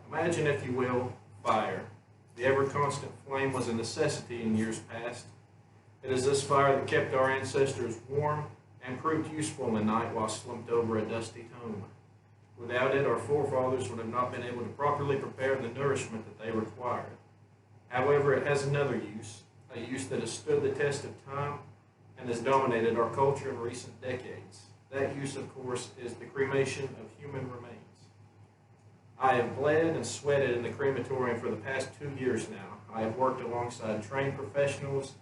Imagine, if you will, fire. The ever-constant flame was a necessity in years past. It is this fire that kept our ancestors warm and proved useful in the night while slumped over a dusty home. Without it, our forefathers would have not been able to properly prepare the nourishment that they required. However, it has another use, a use that has stood the test of time and has dominated our culture in recent decades. That use, of course, is the cremation of human remains. I have bled and sweated in the crematorium for the past 2 years now. I have worked alongside trained professionals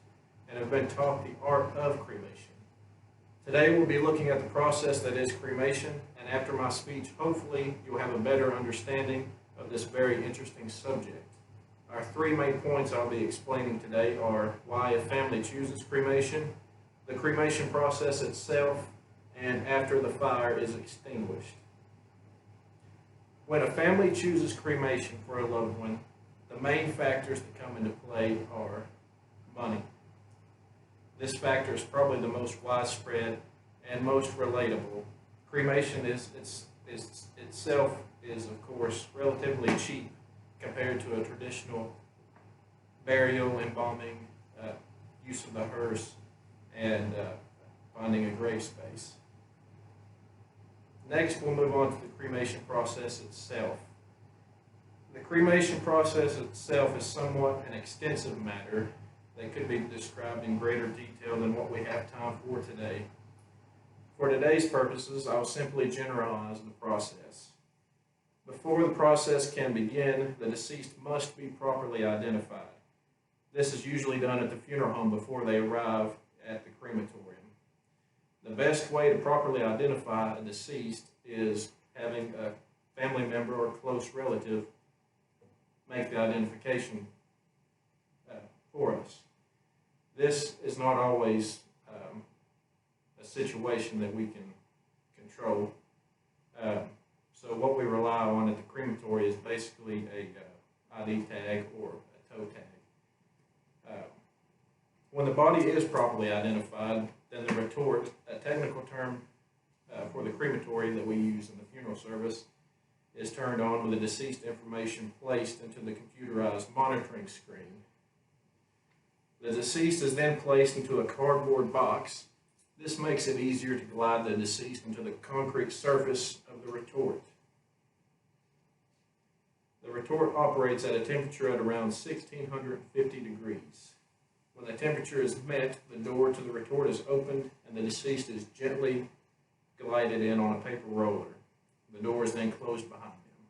and have been taught the art of cremation. Today we'll be looking at the process that is cremation, and after my speech, hopefully you'll have a better understanding of this very interesting subject. Our 3 main points I'll be explaining today are why a family chooses cremation, the cremation process itself, and after the fire is extinguished. When a family chooses cremation for a loved one, the main factors that come into play are money. This factor is probably the most widespread and most relatable. Cremation itself is, of course, relatively cheap compared to a traditional burial, embalming, use of the hearse, and finding a grave space. Next, we'll move on to the cremation process itself. The cremation process itself is somewhat an extensive matter that could be described in greater detail than what we have time for today. For today's purposes, I'll simply generalize the process. Before the process can begin, the deceased must be properly identified. This is usually done at the funeral home before they arrive at the crematorium. The best way to properly identify a deceased is having a family member or close relative make the identification for us. This is not always a situation that we can control. So what we rely on at the crematory is basically a ID tag or a toe tag. When the body is properly identified, then the retort, a technical term for the crematory that we use in the funeral service, is turned on with the deceased information placed into the computerized monitoring screen. The deceased is then placed into a cardboard box. This makes it easier to glide the deceased into the concrete surface of the retort. The retort operates at a temperature at around 1650 degrees. When the temperature is met, the door to the retort is opened and the deceased is gently glided in on a paper roller. The door is then closed behind him.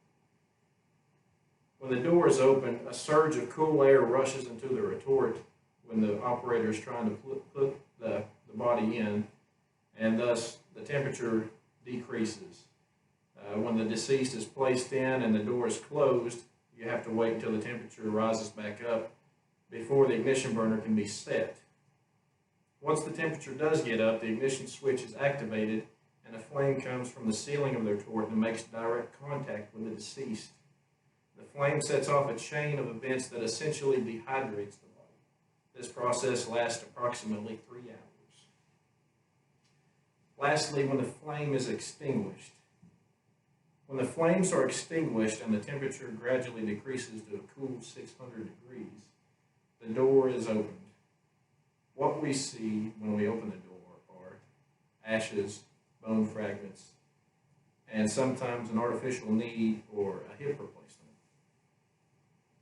When the door is opened, a surge of cool air rushes into the retort when the operator is trying to put the body in, and thus the temperature decreases. When the deceased is placed in and the door is closed, you have to wait until the temperature rises back up before the ignition burner can be set. Once the temperature does get up, the ignition switch is activated and a flame comes from the ceiling of the retort and makes direct contact with the deceased. The flame sets off a chain of events that essentially dehydrates the body. This process lasts approximately 3 hours. Lastly, when the flame is extinguished. When the flames are extinguished and the temperature gradually decreases to a cool 600 degrees, the door is opened. What we see when we open the door are ashes, bone fragments, and sometimes an artificial knee or a hip replacement.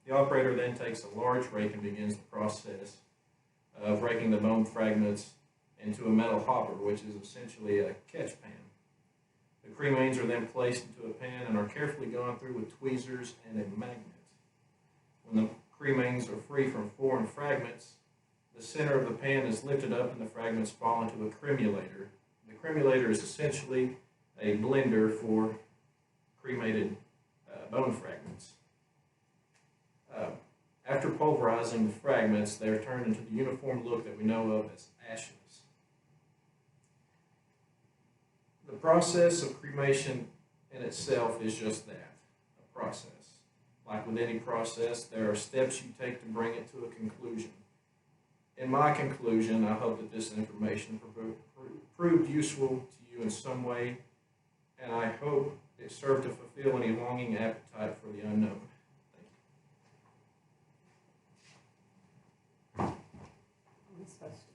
The operator then takes a large rake and begins the process of raking the bone fragments into a metal hopper, which is essentially a catch pan. The cremains are then placed into a pan and are carefully gone through with tweezers and a magnet. When the cremains are free from foreign fragments, the center of the pan is lifted up and the fragments fall into a cremulator. The cremulator is essentially a blender for cremated bone fragments. After pulverizing the fragments, they are turned into the uniform look that we know of as ashes. The process of cremation in itself is just that, a process. Like with any process, there are steps you take to bring it to a conclusion. In my conclusion, I hope that this information proved useful to you in some way, and I hope It served to fulfill any longing appetite for the unknown. Thank you. Are we supposed to